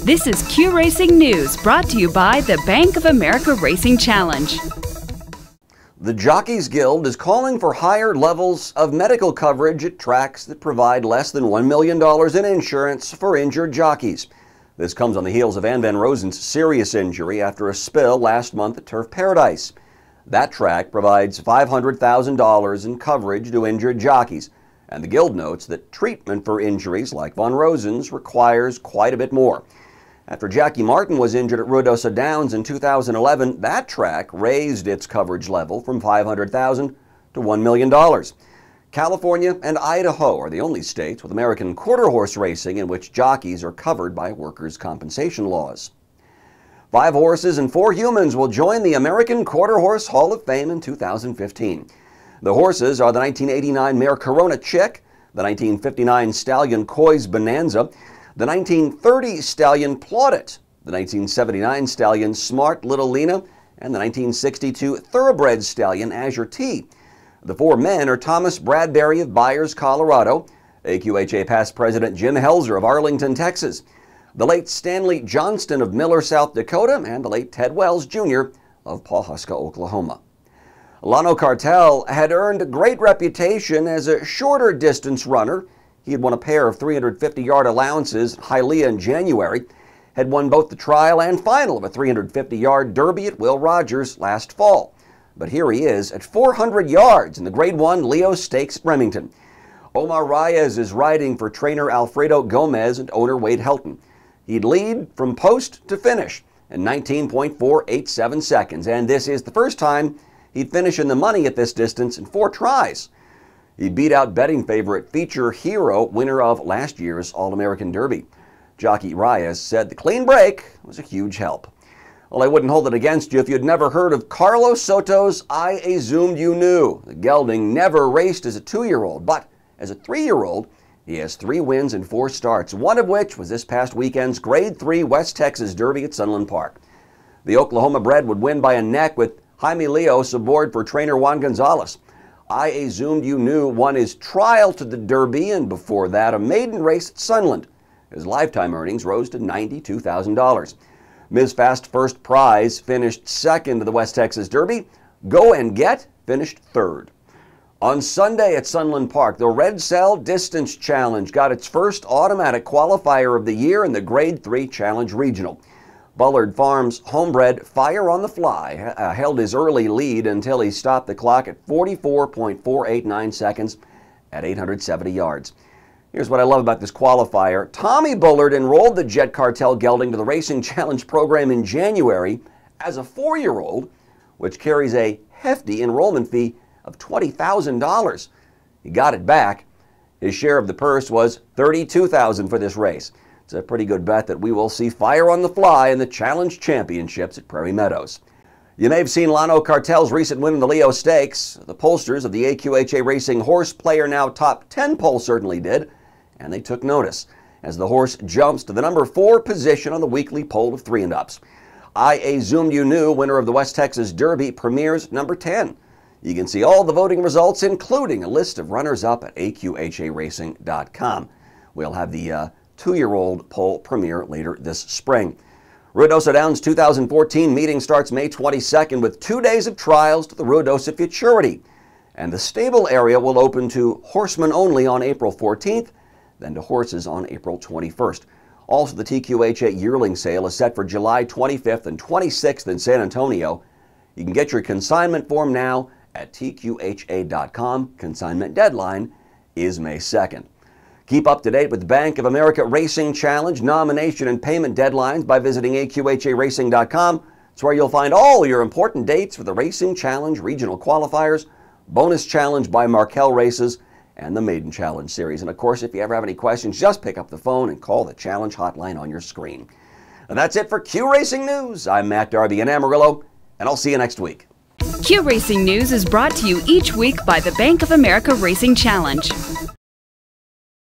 This is Q Racing News, brought to you by the Bank of America Racing Challenge. The Jockeys Guild is calling for higher levels of medical coverage at tracks that provide less than $1 million in insurance for injured jockeys. This comes on the heels of Ann Van Rosen's serious injury after a spill last month at Turf Paradise. That track provides $500,000 in coverage to injured jockeys, and the Guild notes that treatment for injuries like Van Rosen's requires quite a bit more. After Jackie Martin was injured at Ruidoso Downs in 2011, that track raised its coverage level from $500,000 to $1 million. California and Idaho are the only states with American quarter horse racing in which jockeys are covered by workers' compensation laws. 5 horses and 4 humans will join the American Quarter Horse Hall of Fame in 2015. The horses are the 1989 mare Corona Chick, the 1959 stallion Coy's Bonanza, the 1930 stallion Plaudit, the 1979 stallion Smart Little Lena, and the 1962 thoroughbred stallion Azure T. The 4 men are Thomas Bradbury of Byers, Colorado, AQHA past president Jim Helzer of Arlington, Texas, the late Stanley Johnston of Miller, South Dakota, and the late Ted Wells Jr. of Pawhuska, Oklahoma. Lano Cartel had earned a great reputation as a shorter distance runner. He had won a pair of 350-yard allowances at Hialeah in January, had won both the trial and final of a 350-yard derby at Will Rogers last fall. But here he is at 400 yards in the Grade 1 Leo Stakes at Remington. Omar Reyes is riding for trainer Alfredo Gomez and owner Wade Helton. He'd lead from post to finish in 19.487 seconds, and this is the first time he'd finish in the money at this distance in 4 tries. He beat out betting favorite Feature Hero, winner of last year's All-American Derby. Jockey Reyes said the clean break was a huge help. Well, I wouldn't hold it against you if you'd never heard of Carlos Soto's I Assumed You Knew. The gelding never raced as a 2-year-old, but as a 3-year-old, he has 3 wins in 4 starts, one of which was this past weekend's Grade 3 West Texas Derby at Sunland Park. The Oklahoma bred would win by a neck with Jaime Leos aboard for trainer Juan Gonzalez. I Assumed You Knew won his trial to the Derby, and before that a maiden race at Sunland. His lifetime earnings rose to $92,000. Ms. Fast First Prize finished second to the West Texas Derby. Go and Get finished third. On Sunday at Sunland Park, the Red Cell Distance Challenge got its first automatic qualifier of the year in the Grade 3 Challenge Regional. Bullard Farms homebred Fire on the Fly held his early lead until he stopped the clock at 44.489 seconds at 870 yards. Here's what I love about this qualifier. Tommy Bullard enrolled the Jet Cartel gelding to the Racing Challenge program in January as a 4-year-old, which carries a hefty enrollment fee of $20,000. He got it back. His share of the purse was $32,000 for this race. It's a pretty good bet that we will see Fire on the Fly in the Challenge Championships at Prairie Meadows. You may have seen Lano Cartel's recent win in the Leo Stakes. The pollsters of the AQHA Racing Horse Player Now Top 10 poll certainly did, and they took notice as the horse jumps to the number 4 position on the weekly poll of 3-and-ups. I Assumed You Knew, winner of the West Texas Derby, premieres number 10. You can see all the voting results, including a list of runners-up at aqharacing.com. We'll have the 2-year-old poll premiere later this spring. Ruidoso Downs 2014 meeting starts May 22nd with 2 days of trials to the Ruidoso Futurity. And the stable area will open to horsemen only on April 14th, then to horses on April 21st. Also, the TQHA yearling sale is set for July 25th and 26th in San Antonio. You can get your consignment form now at tqha.com. Consignment deadline is May 2nd. Keep up to date with Bank of America Racing Challenge nomination and payment deadlines by visiting aqharacing.com. It's where you'll find all your important dates for the Racing Challenge regional qualifiers, bonus challenge by Markel races, and the Maiden Challenge series. And of course, if you ever have any questions, just pick up the phone and call the challenge hotline on your screen. And that's it for Q Racing News. I'm Matt Darby in Amarillo, and I'll see you next week. Q Racing News is brought to you each week by the Bank of America Racing Challenge.